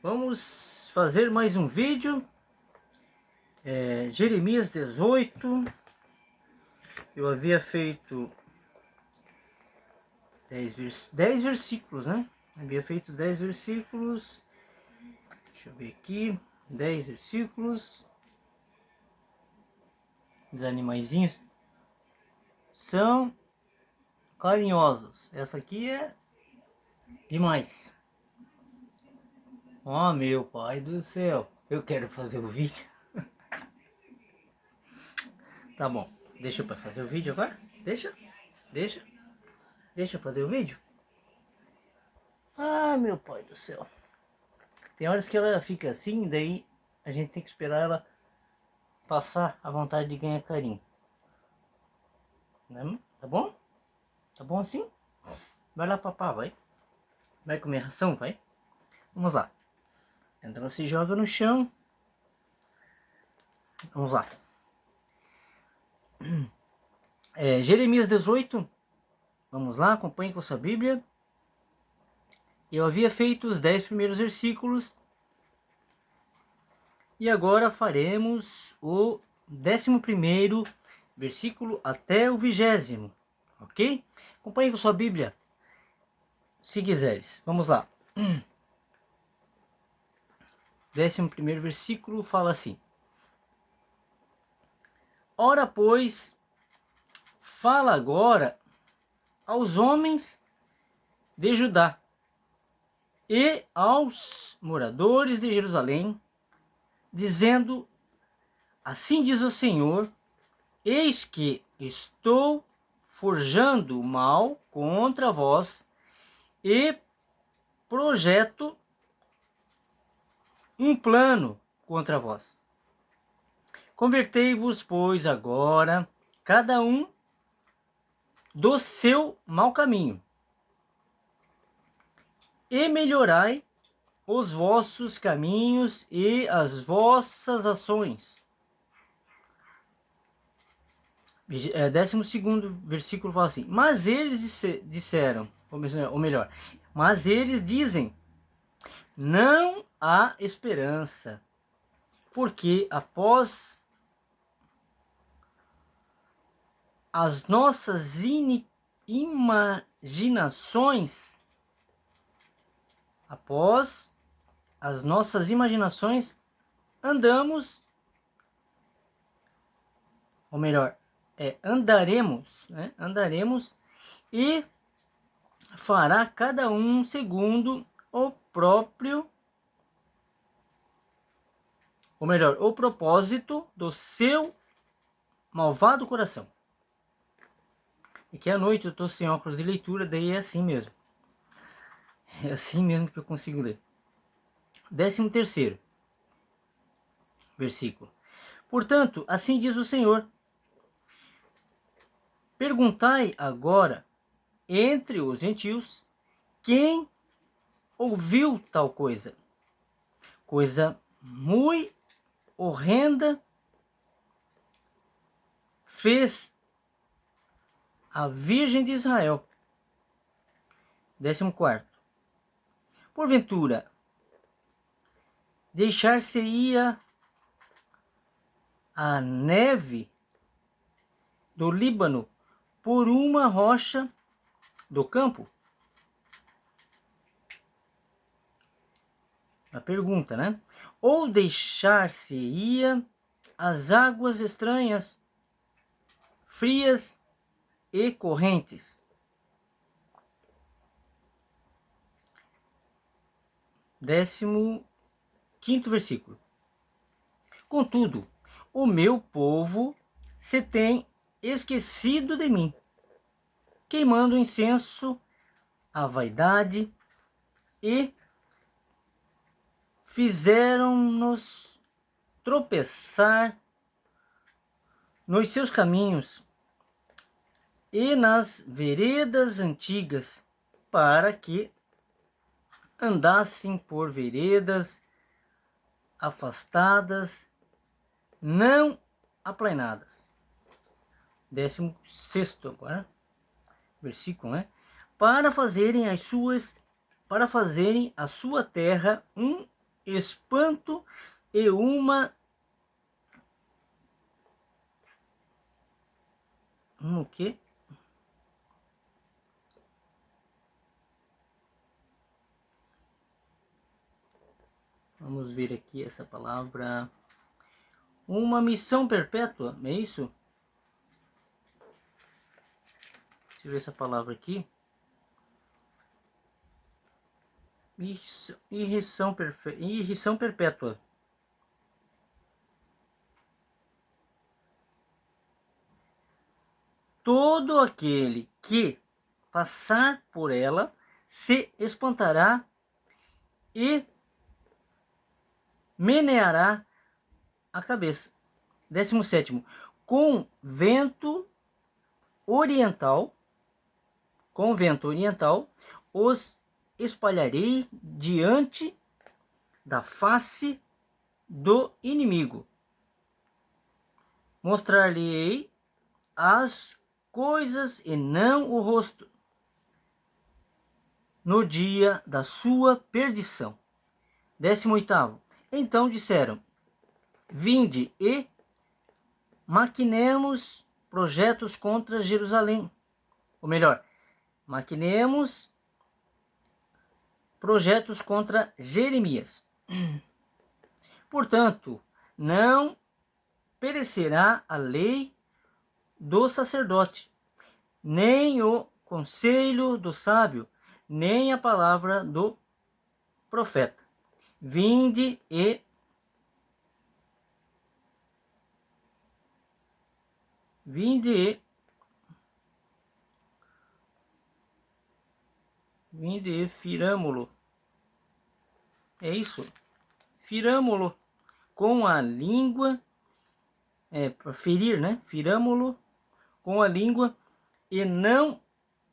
Vamos fazer mais um vídeo. Jeremias 18. Eu havia feito 10 versículos, né? Havia feito 10 versículos. Deixa eu ver aqui. 10 versículos. Os animaizinhos são carinhosos. Essa aqui é demais. Oh, meu pai do céu. Eu quero fazer o vídeo. Tá bom. Deixa eu fazer o vídeo agora? Deixa eu fazer o vídeo. Ah, meu pai do céu. Tem horas que ela fica assim, daí a gente tem que esperar ela passar a vontade de ganhar carinho. Né? Tá bom? Tá bom assim? Vai lá, papá, vai. Vai comer ração, vai. Vamos lá. Então se joga no chão. Vamos lá. Jeremias 18. Vamos lá, acompanhe com a sua Bíblia. Eu havia feito os 10 primeiros versículos. E agora faremos o 11º versículo até o 20º. Ok? Acompanhe com a sua Bíblia, se quiseres. Vamos lá. 11º versículo fala assim: Ora, pois, fala agora aos homens de Judá e aos moradores de Jerusalém, dizendo: Assim diz o Senhor, eis que estou forjando mal contra vós e projeto um plano contra vós. Convertei-vos, pois, agora, cada um do seu mau caminho, e melhorai os vossos caminhos e as vossas ações. 12º versículo fala assim: Mas eles disseram, ou melhor, mas eles dizem, não há esperança, porque após as nossas imaginações, andamos, ou melhor, andaremos, né? Andaremos e fará cada um segundo o próprio, ou melhor, o propósito do seu malvado coração. E que à noite eu estou sem óculos de leitura, daí é assim mesmo. É assim mesmo que eu consigo ler. 13º versículo. Portanto, assim diz o Senhor: Perguntai agora entre os gentios quem ouviu tal coisa. Coisa muito horrenda fez a Virgem de Israel. 14º. Porventura, deixar-se-ia a neve do Líbano por uma rocha do campo? A pergunta, né? Ou deixar-se-ia as águas estranhas, frias e correntes? 15º versículo. Contudo, o meu povo se tem esquecido de mim, queimando incenso à vaidade, e fizeram-nos tropeçar nos seus caminhos e nas veredas antigas, para que andassem por veredas afastadas, não aplainadas. 16º agora, versículo, né? Para fazerem a sua terra um espanto e uma... o quê? Vamos ver aqui essa palavra. Uma missão perpétua, é isso? Deixa eu ver essa palavra aqui. Irrição perpétua. Todo aquele que passar por ela se espantará e meneará a cabeça. 17º. Com vento oriental, os espalharei diante da face do inimigo. Mostrar-lhe-ei as coisas e não o rosto, no dia da sua perdição. 18º. Então disseram: vinde e maquinemos projetos contra Jerusalém. Ou melhor, maquinemos projetos contra Jeremias. Portanto, não perecerá a lei do sacerdote, nem o conselho do sábio, nem a palavra do profeta. Vinde e firamo-lo. É isso? Firamo-lo com a língua, para ferir, né? Firamo-lo com a língua e não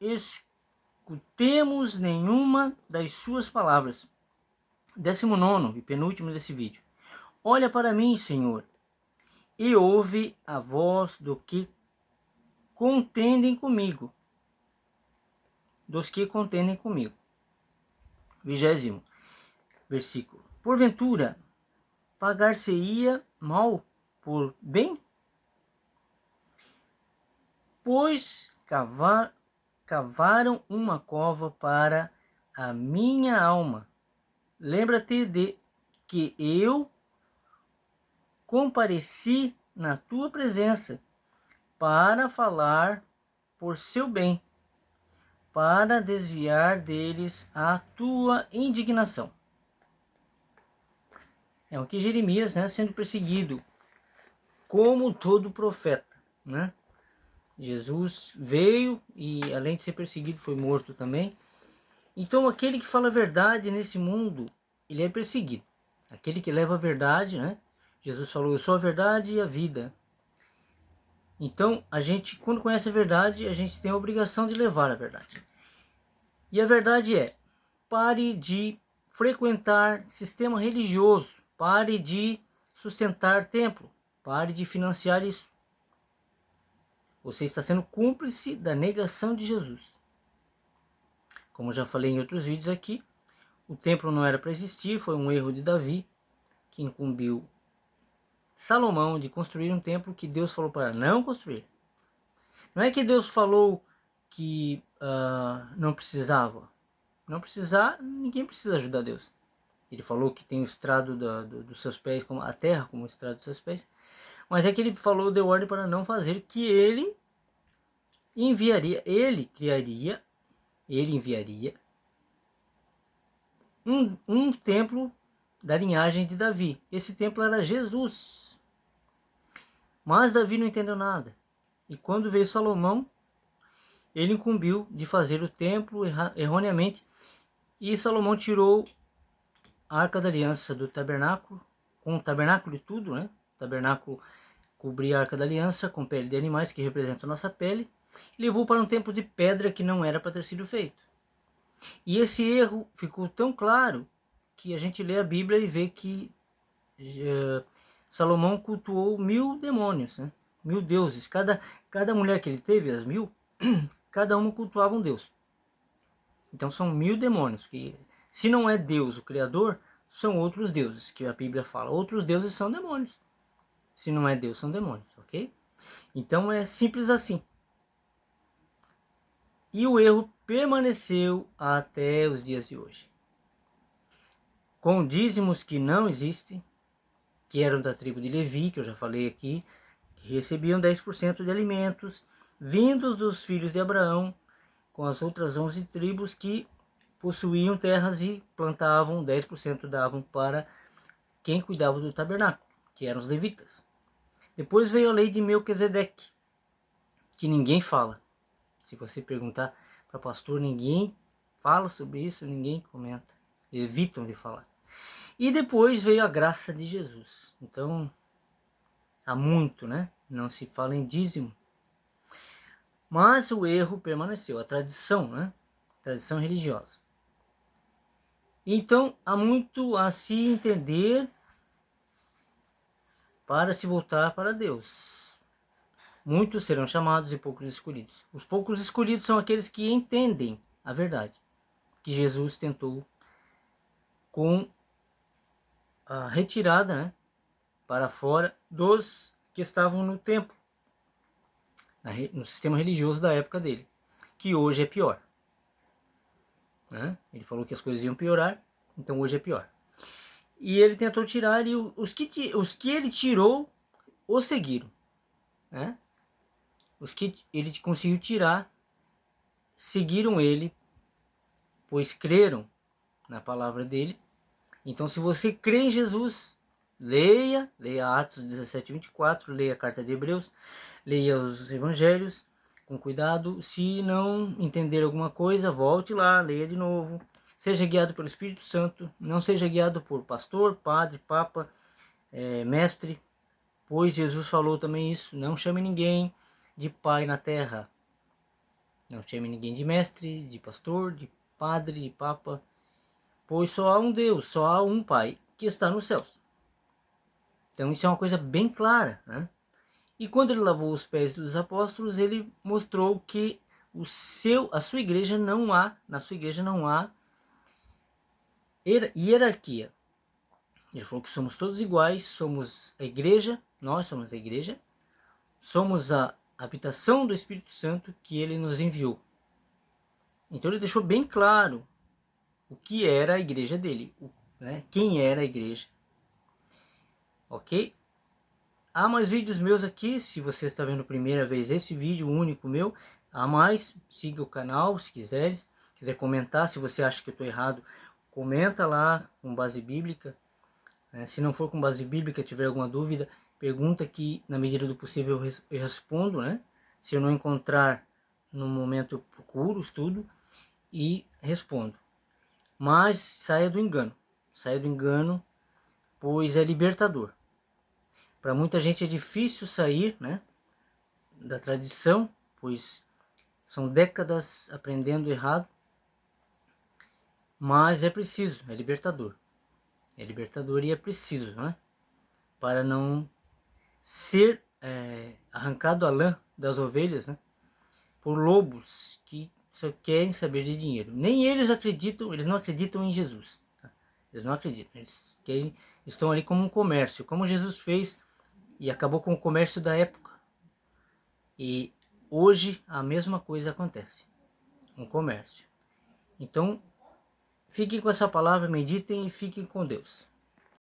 escutemos nenhuma das suas palavras. 19º e penúltimo desse vídeo. Olha para mim, Senhor, e ouve a voz do que contendem comigo. Dos que contendem comigo. 20º versículo. Porventura, pagar-se-ia mal por bem? Pois cavaram uma cova para a minha alma. Lembra-te de que eu compareci na tua presença para falar por seu bem, para desviar deles a tua indignação. É aqui Jeremias, né, sendo perseguido, como todo profeta, né? Jesus veio e, além de ser perseguido, foi morto também. Então, aquele que fala a verdade nesse mundo, ele é perseguido. Aquele que leva a verdade, né? Jesus falou: eu sou a verdade e a vida. Então, a gente, quando conhece a verdade, a gente tem a obrigação de levar a verdade. E a verdade é: pare de frequentar sistema religioso, pare de sustentar templo, pare de financiar isso. Você está sendo cúmplice da negação de Jesus. Como já falei em outros vídeos aqui, o templo não era para existir, foi um erro de Davi, que incumbiu Salomão de construir um templo que Deus falou para não construir. Não é que Deus falou que não precisava. Não precisar, ninguém precisa ajudar Deus. Ele falou que tem o estrado dos seus pés, como a terra como o estrado dos seus pés. Mas é que ele falou, deu ordem para não fazer, que ele enviaria um templo da linhagem de Davi. Esse templo era Jesus. Mas Davi não entendeu nada. E quando veio Salomão, ele incumbiu de fazer o templo erroneamente. E Salomão tirou a Arca da Aliança do tabernáculo, com o tabernáculo e tudo, né? O tabernáculo cobria a Arca da Aliança com pele de animais, que representam a nossa pele, e levou para um templo de pedra que não era para ter sido feito. E esse erro ficou tão claro que a gente lê a Bíblia e vê que Salomão cultuou 1000 demônios, né? 1000 deuses. Cada mulher que ele teve, as 1000, cada uma cultuava um deus. Então são 1000 demônios, que se não é Deus o Criador, são outros deuses, que a Bíblia fala. Outros deuses são demônios. Se não é Deus, são demônios, ok? Então é simples assim. E o erro permaneceu até os dias de hoje. Com dízimos que não existem, que eram da tribo de Levi, que eu já falei aqui, que recebiam 10% de alimentos, vindos dos filhos de Abraão, com as outras 11 tribos que possuíam terras e plantavam, 10% davam para quem cuidava do tabernáculo, que eram os levitas. Depois veio a lei de Melquisedeque, que ninguém fala. Se você perguntar para pastor, ninguém fala sobre isso, ninguém comenta. Evitam de falar. E depois veio a graça de Jesus. Então, há muito, né? Não se fala em dízimo. Mas o erro permaneceu, a tradição, né? Tradição religiosa. Então, há muito a se entender para se voltar para Deus. Muitos serão chamados e poucos escolhidos. Os poucos escolhidos são aqueles que entendem a verdade que Jesus tentou com a retirada, né, para fora dos que estavam no templo, no sistema religioso da época dele, que hoje é pior. Né? Ele falou que as coisas iam piorar, então hoje é pior. E ele tentou tirar, e os que ele tirou, o seguiram. Né? Os que ele conseguiu tirar, seguiram ele, pois creram na palavra dele. Então, se você crê em Jesus, leia Atos 17, 24, leia a carta de Hebreus, leia os evangelhos com cuidado. Se não entender alguma coisa, volte lá, leia de novo. Seja guiado pelo Espírito Santo, não seja guiado por pastor, padre, papa, mestre, pois Jesus falou também isso: não chame ninguém de pai na terra. Não chame ninguém de mestre, de pastor, de padre, de papa, pois só há um Deus, só há um Pai que está nos céus. Então isso é uma coisa bem clara, né? E quando ele lavou os pés dos apóstolos, ele mostrou que na sua igreja não há hierarquia. Ele falou que somos todos iguais, somos a igreja, nós somos a igreja, somos a habitação do Espírito Santo que ele nos enviou. Então ele deixou bem claro o que era a igreja dele, né? Quem era a igreja. Ok? Há mais vídeos meus aqui, se você está vendo a primeira vez esse vídeo único meu, há mais, siga o canal se quiser comentar, se você acha que eu estou errado, comenta lá com base bíblica. Se não for com base bíblica, tiver alguma dúvida, pergunta que na medida do possível eu respondo, né? Se eu não encontrar no momento, eu procuro, estudo e respondo. Mas saia do engano, pois é libertador. Para muita gente é difícil sair, né, da tradição, pois são décadas aprendendo errado, mas é preciso, é libertador. É libertador e é preciso, né, para não ser arrancado a lã das ovelhas, né, por lobos que só querem saber de dinheiro. Nem eles acreditam, eles não acreditam em Jesus. Tá? Eles não acreditam, estão ali como um comércio, como Jesus fez e acabou com o comércio da época. E hoje a mesma coisa acontece, um comércio. Então, fiquem com essa palavra, meditem e fiquem com Deus.